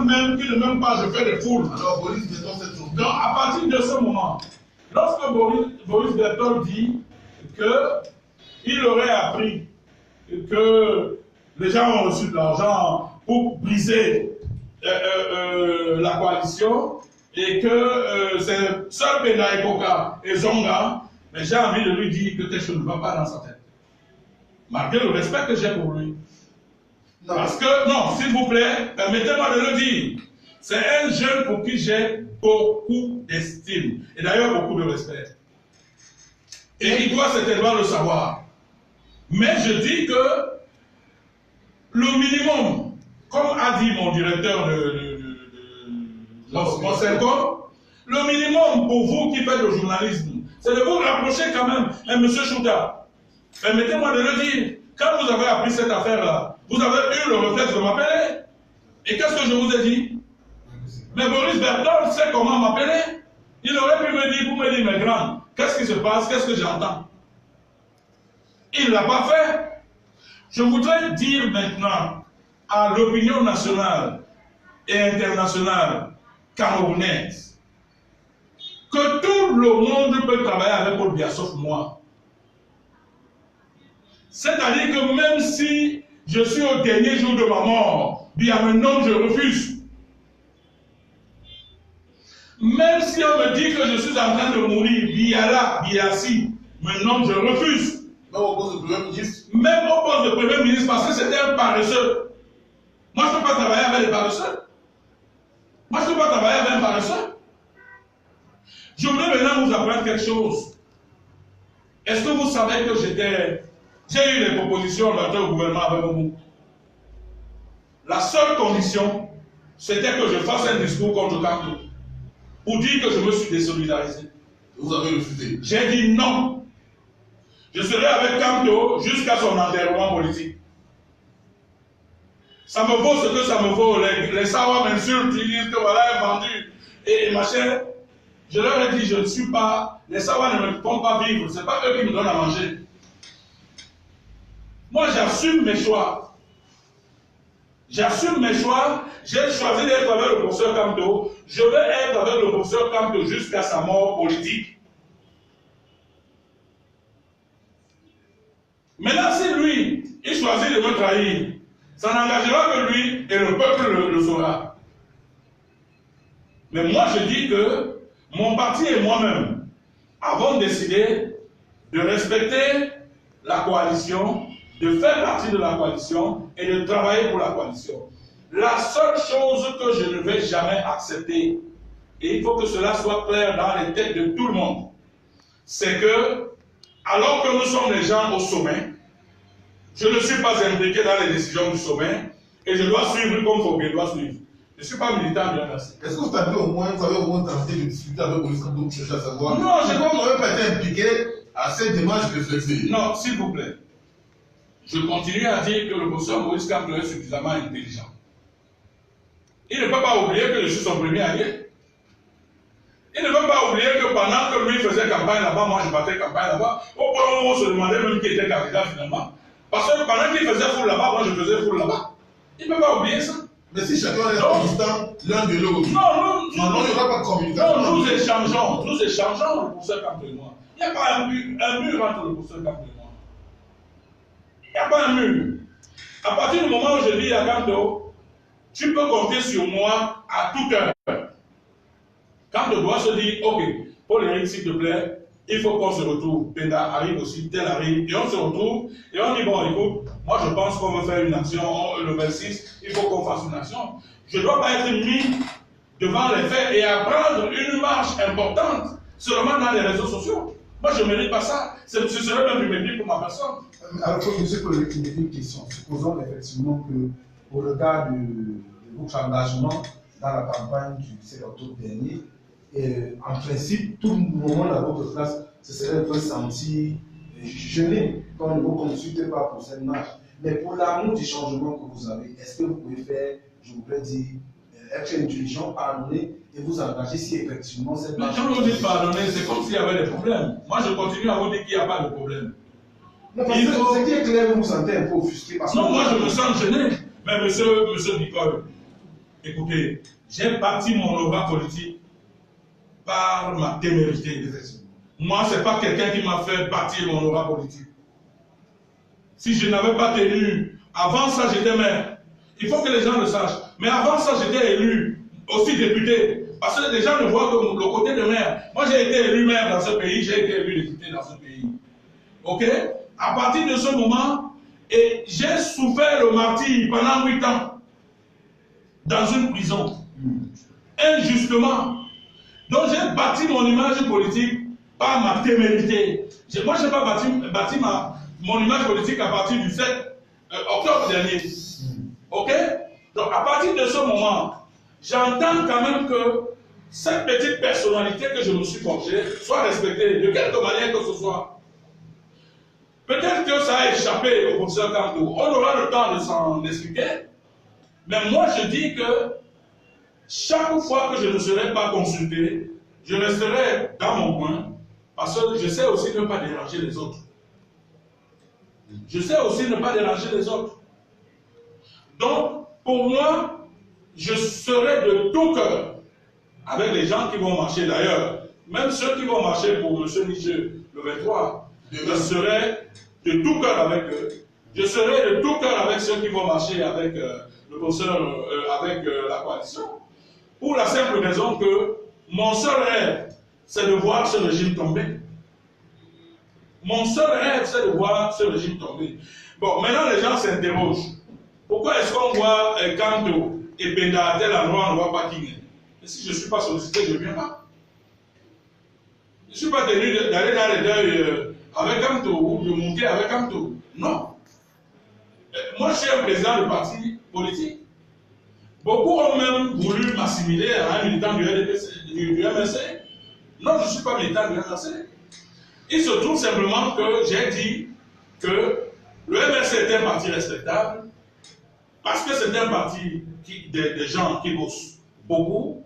avant même qu'il ne m'aime pas, je fais des foules. Alors Boris Berthold s'est trompé. Donc, à partir de ce moment, lorsque Boris Berthold dit qu'il aurait appris que les gens ont reçu de l'argent pour briser la coalition et que c'est seul Penda Ekoka et Zonga, mais j'ai envie de lui dire que quelque chose ne va pas dans sa tête. Malgré le respect que j'ai pour lui. Non. Parce que, non, s'il vous plaît, permettez-moi de le dire, c'est un jeune pour qui j'ai beaucoup d'estime et d'ailleurs beaucoup de respect. Et il doit certainement le savoir. Mais je dis que le minimum, comme a dit mon directeur de Monsencom, le minimum pour vous qui faites le journalisme, c'est de vous rapprocher quand même, M. Chouta. Permettez-moi de le dire, quand vous avez appris cette affaire-là, vous avez eu le réflexe de m'appeler. Et qu'est-ce que je vous ai dit? Mais Boris Berthold sait comment m'appeler. Il aurait pu me dire, vous me dire, mais grand, qu'est-ce qui se passe, qu'est-ce que j'entends? Il ne l'a pas fait. Je voudrais dire maintenant à l'opinion nationale et internationale camerounaise que tout le monde peut travailler avec Paul Biya sauf moi. C'est-à-dire que même si je suis au dernier jour de ma mort, Biya me nomme, je refuse. Même si on me dit que je suis en train de mourir, Biya si me nomme, je refuse. Même au poste de Premier ministre. Même au poste de Premier ministre, parce que c'était un paresseux. Moi, je ne peux pas travailler avec les paresseux. Moi, je ne peux pas travailler avec un paresseux. Je voudrais maintenant vous apprendre quelque chose. Est-ce que vous savez que j'ai eu des propositions d'entrer au gouvernement avec vous? La seule condition, c'était que je fasse un discours contre Kamto. Pour dire que je me suis désolidarisé. Vous avez refusé. J'ai dit non. Je serai avec Kamto jusqu'à son enterrement politique. Ça me vaut ce que ça me vaut. Les Sawa m'insultent, ils disent que voilà, un vendu. Et machin, je leur ai dit, je ne suis pas. Les Sawa ne me font pas vivre. Ce n'est pas eux qui me donnent à manger. Moi, j'assume mes choix. J'assume mes choix. J'ai choisi d'être avec le professeur Kamto. Je vais être avec le professeur Kamto jusqu'à sa mort politique. Maintenant, si lui, il choisit de me trahir, ça n'engagera que lui et le peuple le saura. Mais moi, je dis que mon parti et moi-même avons décidé de respecter la coalition, de faire partie de la coalition et de travailler pour la coalition. La seule chose que je ne vais jamais accepter, et il faut que cela soit clair dans les têtes de tout le monde, c'est que, alors que nous sommes les gens au sommet, je ne suis pas impliqué dans les décisions du sommet et je dois suivre comme Fobé doit suivre. Je ne suis pas militant, bien merci. Est-ce que vous avez au moins tenté de discuter avec Boris Kamto pour chercher à savoir? Non, je crois qu'on n'avait pas été impliqué à cette démarche réflexive. Non, s'il vous plaît. Je continue à dire que le professeur Boris Kamto est suffisamment intelligent. Il ne peut pas oublier que je suis son premier allié. Il ne peut pas oublier que pendant que lui faisait campagne là-bas, moi je battais campagne là-bas, au point où on se demandait même qui était candidat finalement. Parce que pendant qu'il faisait foule là-bas, moi je faisais foule là-bas. Il ne peut pas oublier ça. Mais si chacun est constant l'un de l'autre, non, il n'y aura pas de communication. Non, nous échangeons le professeur Kamto et moi. Il n'y a pas un mur entre le professeur Kamto et moi. Il n'y a pas un mur. À partir du moment où je dis à Kamto, tu peux compter sur moi à toute heure. Kamto doit se dire, ok, Paul-Éric, s'il te plaît, il faut qu'on se retrouve. Penda arrive aussi, tel arrive, et on se retrouve, et on dit, bon, écoute, moi je pense qu'on veut faire une action, le 26, il faut qu'on fasse une action. Je ne dois pas être mis devant les faits et apprendre une marche importante seulement dans les réseaux sociaux. Moi, je ne mérite pas ça. Ce serait même du mépris pour ma personne. Alors, monsieur Collet, une question. Supposons effectivement que, au regard de votre engagement dans la campagne du 7 octobre dernier, en principe, tout le monde à votre place se serait un peu senti gêné quand on ne vous consulte pas pour cette marche. Mais pour l'amour du changement que vous avez, est-ce que vous pouvez faire, je voudrais dire, être intelligent, pardonner et vous engager si effectivement cette marche... Mais quand vous dites pardonner, c'est comme s'il y avait des problèmes. Moi, je continue à vous dire qu'il n'y a pas de problème. Non, parce que ce qui est clair, vous vous sentez un peu offusqué. Non, moi, je me sens gêné. Mais monsieur Nicole, Écoutez, j'ai bâti mon aura politique par ma témérité. Moi, ce n'est pas quelqu'un qui m'a fait bâtir mon aura politique. Si je n'avais pas tenu, avant ça j'étais maire. Il faut que les gens le sachent. Mais avant ça j'étais élu, aussi député. Parce que les gens ne voient que le côté de maire. Moi j'ai été élu maire dans ce pays, j'ai été élu député dans ce pays. Ok? À partir de ce moment, et j'ai souffert le martyre pendant 8 ans dans une prison. Injustement. Donc j'ai bâti mon image politique par ma témérité. Moi je n'ai pas bâti mon image politique à partir du 7 octobre dernier. Ok? Donc à partir de ce moment, j'entends quand même que cette petite personnalité que je me suis forgée soit respectée de quelque manière que ce soit. Peut-être que ça a échappé au professeur Kanto. On aura le temps de s'en expliquer. Mais moi je dis que chaque fois que je ne serai pas consulté, je resterai dans mon coin parce que je sais aussi ne pas déranger les autres. Je sais aussi ne pas déranger les autres. Donc, pour moi, je serai de tout cœur avec les gens qui vont marcher d'ailleurs. Même ceux qui vont marcher pour M. Nicheux le 23, je serai de tout cœur avec eux. Je serai de tout cœur avec ceux qui vont marcher avec le professeur, avec la coalition. Pour la simple raison que mon seul rêve, c'est de voir ce régime tomber. Mon seul rêve, c'est de voir ce régime tomber. Bon, maintenant les gens s'interrogent. Pourquoi est-ce qu'on voit Kanto et Benda à tel endroit, on ne voit pas King? Et si je ne suis pas sollicité, je ne viens pas. Je ne suis pas tenu d'aller dans les deuils avec Kanto ou de monter avec Kanto. Non. Moi, je suis un président de parti politique. Beaucoup ont même voulu m'assimiler à un militant du MSC. Non, je ne suis pas militant du MSC. Il se trouve simplement que j'ai dit que le MSC est un parti respectable parce que c'est un parti des gens qui bossent beaucoup.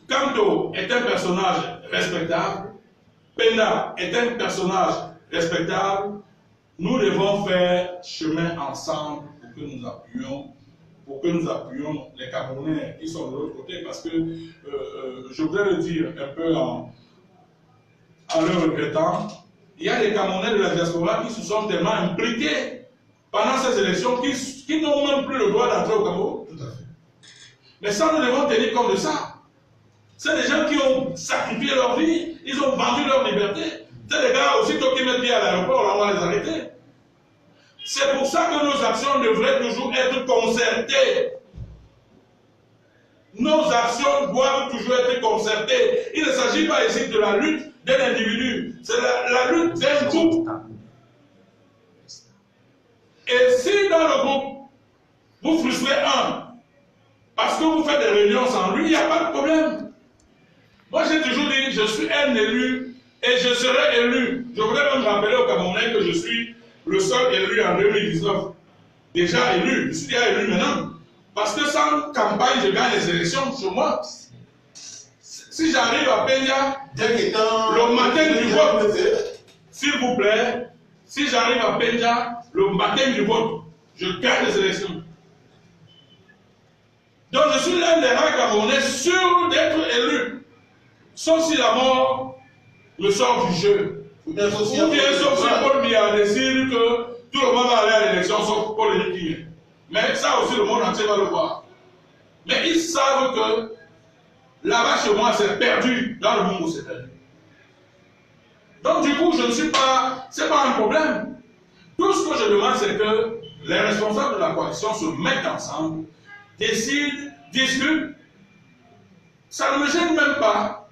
Kanto est un personnage respectable. Penda est un personnage respectable. Nous devons faire chemin ensemble pour que nous appuyions les Camerounais qui sont de l'autre côté, parce que je voudrais le dire un peu en le regrettant, il y a des Camerounais de la diaspora qui se sont tellement impliqués pendant ces élections qui n'ont même plus le droit d'entrer au Cameroun. Tout à fait. Mais ça, nous devons tenir compte de ça. C'est des gens qui ont sacrifié leur vie, ils ont vendu leur liberté. C'est des gars, aussitôt qu'ils mettent pied à l'aéroport, on va les arrêter. C'est pour ça que nos actions devraient toujours être concertées. Nos actions doivent toujours être concertées. Il ne s'agit pas ici de la lutte d'un individu, c'est la lutte d'un groupe. Et si dans le groupe, vous frustrez un, parce que vous faites des réunions sans lui, il n'y a pas de problème. Moi j'ai toujours dit, je suis un élu et je serai élu. Je voudrais même rappeler aux Camerounais que je suis le seul élu en 2019. Déjà élu, je suis déjà élu maintenant. Parce que sans campagne, je gagne les élections sur moi. Si j'arrive à Peña, le matin du vote, s'il vous plaît, si j'arrive à Peña, le matin du vote, je gagne les élections. Donc je suis l'un des rares Camerounais sûrs d'être élu. Sauf si la mort me sort du jeu. Ou bien sauf si Paul Biya décide que tout le monde va aller à l'élection sauf Paul Biya. Mais ça aussi le monde entier va le voir. Mais ils savent que là-bas chez moi c'est perdu dans le monde où c'est perdu. Donc du coup je ne suis pas, c'est pas un problème. Tout ce que je demande c'est que les responsables de la coalition se mettent ensemble, décident, discutent. Ça ne me gêne même pas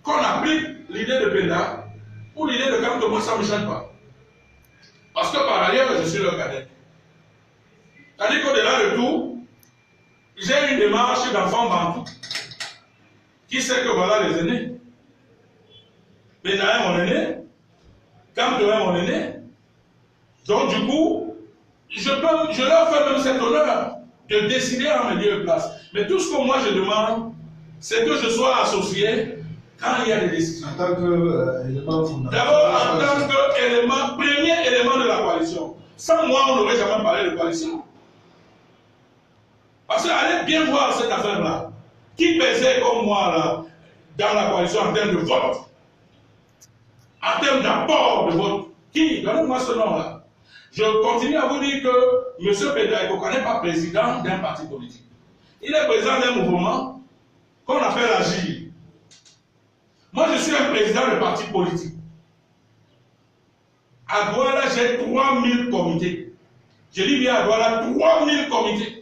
qu'on applique l'idée de Penda ou l'idée de Kanto, moi ça ne me gêne pas. Parce que par ailleurs je suis leur cadet. Tandis qu'au-delà de tout, j'ai une démarche d'enfant bantou qui sait que voilà les aînés. Penda est mon aîné, Kanto est mon aîné. Donc du coup, je leur fais même cet honneur de décider en mes lieu et place. Mais tout ce que moi je demande, c'est que je sois associé quand il y a des décisions. En tant qu'élément fondamental. D'abord, en tant qu'élément, premier élément de la coalition. Sans moi, on n'aurait jamais parlé de coalition. Parce que allez bien voir cette affaire-là. Qui pesait comme moi là, dans la coalition en termes de vote, en termes d'apport de vote? Qui? Donnez-moi ce nom-là. Je continue à vous dire que M. Pédra Ekoko n'est pas président d'un parti politique. Il est président d'un mouvement qu'on appelle Agir. Moi, je suis un président de parti politique. À Douala, j'ai 3000 comités. Je dis bien à Douala, 3000 comités.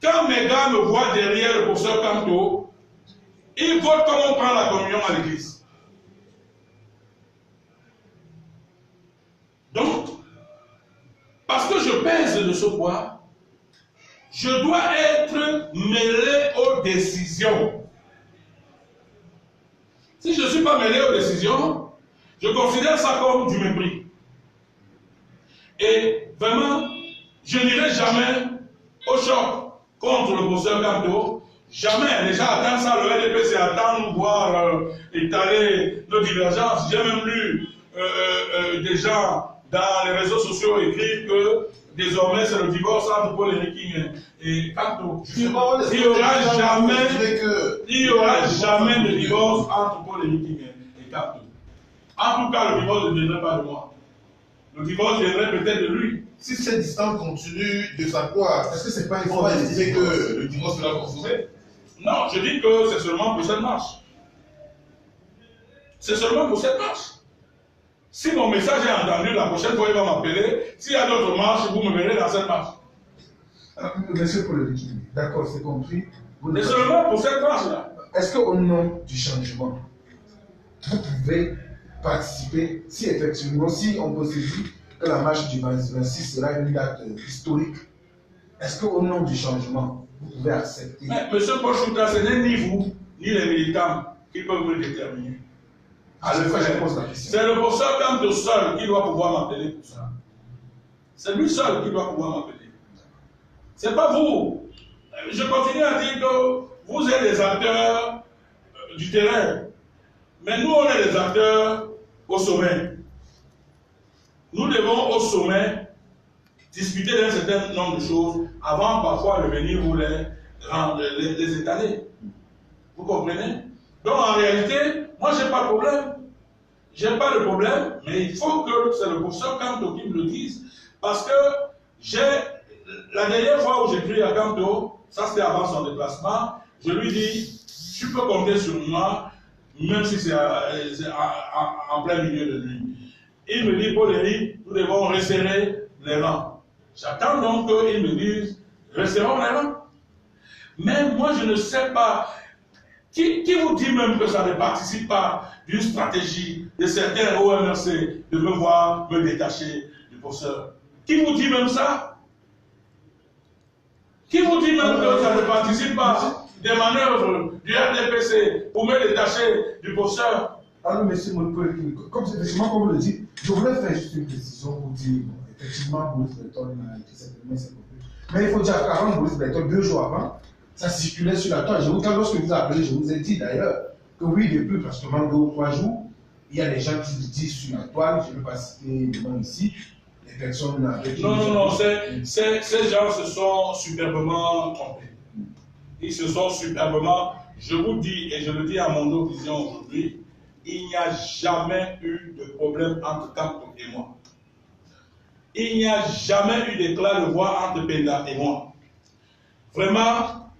Quand mes gars me voient derrière le professeur Kanto, ils votent comme on prend la communion à l'église. Donc, parce que je pèse de ce poids, je dois être mêlé aux décisions. Si je ne suis pas mêlé aux décisions, je considère ça comme du mépris. Et vraiment, je n'irai jamais au choc contre le professeur Kanto. Jamais. Déjà, attends ça, le LDP, c'est attendre nous voir étaler nos divergences. J'ai même lu des gens dans les réseaux sociaux écrivent que désormais c'est le divorce entre Paul Henriking et Kanto. Il n'y aura jamais de divorce entre Paul Henriking et Kanto. En tout cas, le divorce ne viendrait pas de moi. Le divorce viendrait peut-être de lui. Si cette distance continue de sa part, est-ce que c'est pas une fois estimer que le divorce sera consommé? Non, je dis que c'est seulement pour cette marche. C'est seulement pour cette marche. Si mon message est entendu, la prochaine fois il va m'appeler. S'il y a d'autres marches, vous me verrez dans cette marche. Monsieur Poléviki, d'accord, c'est compris. C'est seulement pour cette marche-là. Est-ce qu'au nom du changement, vous pouvez participer, si effectivement, si on peut se dire que la marche du 26 sera une date historique, est-ce qu'au nom du changement, vous pouvez accepter? Mais monsieur Paul Chouta, ce n'est ni vous, ni les militants qui peuvent vous déterminer. C'est le professeur Kanto seul qui doit pouvoir m'appeler pour ça. C'est lui seul qui doit pouvoir m'appeler. C'est pas vous. Je continue à dire que vous êtes les acteurs du terrain. Mais nous, on est les acteurs au sommet. Nous devons au sommet discuter d'un certain nombre de choses avant parfois de venir vous les étaler. Vous comprenez? Donc en réalité, moi je n'ai pas de problème. Je n'ai pas de problème, mais il faut que c'est le professeur Kanto qui me le dise. Parce que la dernière fois où j'ai pris à Kanto, ça c'était avant son déplacement, je lui dis, tu peux compter sur moi, même si c'est en plein milieu de nuit. Il me dit, Paul-Éric, nous devons resserrer les rangs. J'attends donc qu'il me dise, resserrons les rangs. Mais moi je ne sais pas. Qui vous dit même que ça ne participe pas d'une stratégie de certains OMRC de me voir me détacher du professeur? Qui vous dit même ça? Qui vous dit même que ça ne participe pas des manœuvres du RDPC pour me détacher du professeur? Alors, monsieur Monopole, comme vous le dites, je voulais faire juste une précision pour dire, bon, effectivement, Boris Breton a été simplement s'accomplir. Mais il faut dire qu'avant Boris Breton, 2 jours avant, ça circulait sur la toile. Lorsque je vous ai appelé, je vous ai dit d'ailleurs que oui, depuis pratiquement 2 ou 3 jours, il y a des gens qui disent sur la toile, je ne vais pas citer le nom ici, les personnes avec qui... Non, ces gens se sont superbement trompés. Ils se sont superbement... Je vous dis, et je le dis à mon opinion aujourd'hui, il n'y a jamais eu de problème entre Kanto et moi. Il n'y a jamais eu d'éclat de voix entre Penda et moi. Vraiment,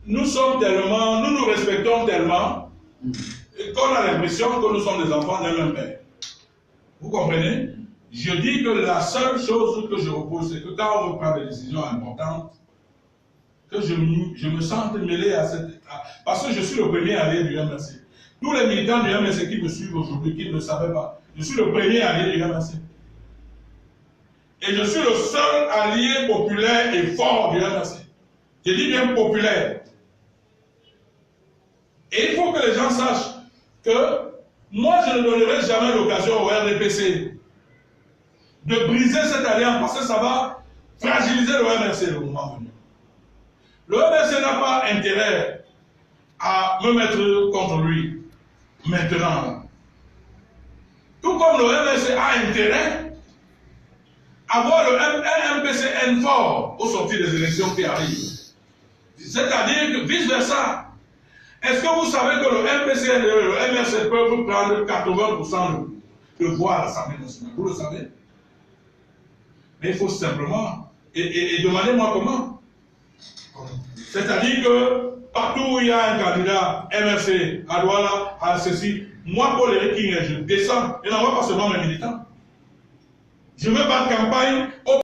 nous nous respectons tellement qu'on a l'impression que nous sommes des enfants d'un même père. Vous comprenez? Je dis que la seule chose que je repose, c'est que quand on prend des décisions importantes, que je me sente mêlé à cette... Parce que je suis le premier allié du MRC. Tous les militants du MRC qui me suivent aujourd'hui, qui ne le savaient pas, je suis le premier allié du MRC. Et je suis le seul allié populaire et fort du MRC. Je dis bien populaire. Et il faut que les gens sachent que moi, je ne donnerai jamais l'occasion au RDPC de briser cette alliance parce que ça va fragiliser le MRC le moment venu. Le MRC n'a pas intérêt à me mettre contre lui maintenant. Tout comme le MRC a intérêt avoir un MPCN fort au sortir des élections qui arrivent. C'est-à-dire que vice-versa. Est-ce que vous savez que le MPCN et le MRC peuvent prendre 80% de voix à l'Assemblée nationale? Vous le savez? Mais il faut simplement. Et demandez-moi comment. C'est-à-dire que partout où il y a un candidat MRC, à Douala, à ceci, moi, Paul Eric King, je descends et n'envoie pas seulement mes militants. Je vais faire campagne au